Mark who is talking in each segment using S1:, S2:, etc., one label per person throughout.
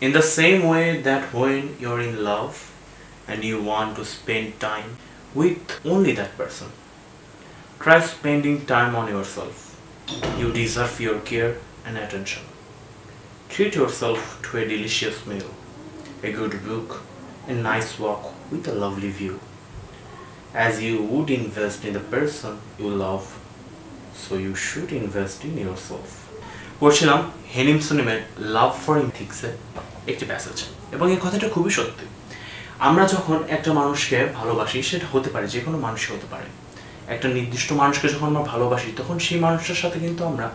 S1: In the same way that when you're in love and you want to spend time with only that person, try spending time on yourself. You deserve your care and attention. Treat yourself to a delicious meal, a good book, a nice walk with a lovely view. As you would invest in the person you love, so you should invest in yourself. পড়ছিলাম হেনিম সুনিমের love for ইথিক্সের একটি passage, এবং এই কথাটা খুবই সত্যি। আমরা যখন একটা মানুষকে ভালোবাসি, সেটা হতে পারে যে কোনো মানুষই হতে পারে, একটা নির্দিষ্ট মানুষকে যখন আমরা ভালোবাসি তখন সেই মানুষটার সাথে কিন্তু আমরা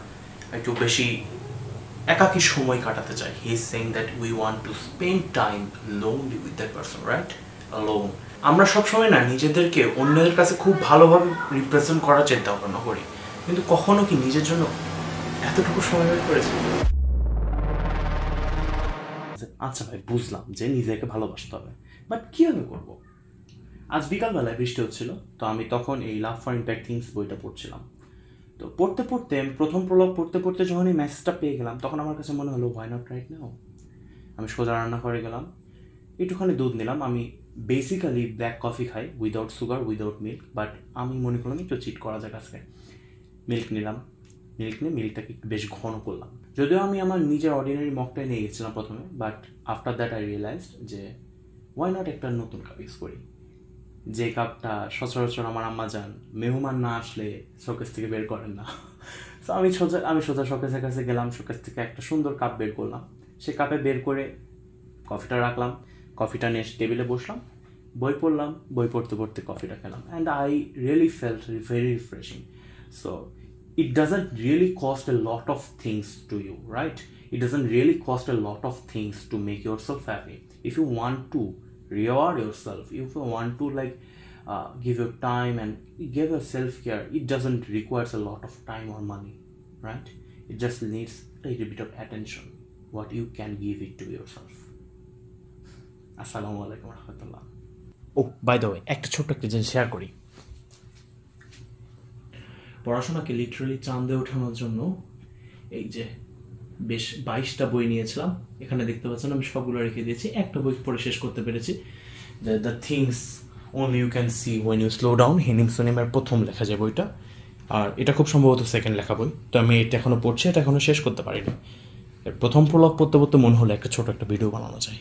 S1: একটু বেশি একাকী সময় কাটাতে চাই। He is saying that we want to spend time lonely with that person, right? Alone. আমরা সবসময় না নিজেদেরকে অন্যদের কাছে খুব ভালোভাবে রিপ্রেজেন্ট করার চিন্তা ভাবনা করি, কিন্তু কখনো কি নিজের জন্য এতটুকু সময় বের করেছি? আচ্ছা ভাই, বুঝলাম যে নিজেকে ভালোবাসতে হবে, বাট কীভাবে করবো? আজ বিকালবেলায় বৃষ্টি হচ্ছিল, তো আমি তখন এই লাভ ফর ইম্প্যাক্ট থিংস বইটা পড়ছিলাম। তো পড়তে পড়তে প্রথম প্রলগ পড়তে পড়তে যখন এই মেসেজটা পেয়ে গেলাম, তখন আমার কাছে মনে হলো হোয়াই নট রাইট নাও। আমি সোজা রান্না করে গেলাম, একটুখানি দুধ নিলাম। আমি বেসিক্যালি ব্ল্যাক কফি খাই, without sugar, without milk, but আমি মনে করলাম একটু চিট করা যাক আজকে। মিল্ক নিলাম, মিল্ক নিয়ে মিল্কটাকে একটু বেশ ঘন করলাম। যদিও আমি আমার নিজের অর্ডিনারি মগটাই নিয়ে গেছিলাম প্রথমে, but after that I realised যে ওয়াই নট একটা নতুন কাপ ইউজ করি, যে কাপটা সচরাচর আমার আম্মা যান মেহমান না আসলে শোকেস থেকে বের করেন না। তো আমি সোজা শোকেসের কাছে গেলাম, শোকেস থেকে একটা সুন্দর কাপ বের করলাম, সে কাপে বের করে কফিটা রাখলাম, কফিটা নিয়ে টেবিলে বসলাম, বই পড়লাম, বই পড়তে পড়তে কফিটা খেলাম, and I really felt very refreshing. So it doesn't really cost a lot of things to you, right? It doesn't really cost a lot of things to make yourself happy. If you want to reward yourself, if you want to give your time and give your self-care, it doesn't require a lot of time or money, right? It just needs a little bit of attention, what you can give it to yourself. Assalamu alaikum warahmatullah. Oh, by the way, একটা ছোট্ট একটা জিনিস share করি। পড়াশোনাকে literally চাঁদে ওঠানোর জন্য এই যে বেশ 22টা বই নিয়েছিলাম, এখানে দেখতে পাচ্ছেন আমি সবগুলো রেখে দিয়েছি। একটা বই পড়ে শেষ করতে পেরেছি, the things only you can see when you slow down, Haemin সুনিমের প্রথম লেখা যে বইটা, আর এটা খুব সম্ভবত সেকেন্ড লেখা বই। তো আমি এটা এখনো পড়ছি, এটা এখনো শেষ করতে পারিনি। প্রথম প্রলগ পড়তে পড়তে মনে হলো একটা ছোট একটা ভিডিও বানানো যায়।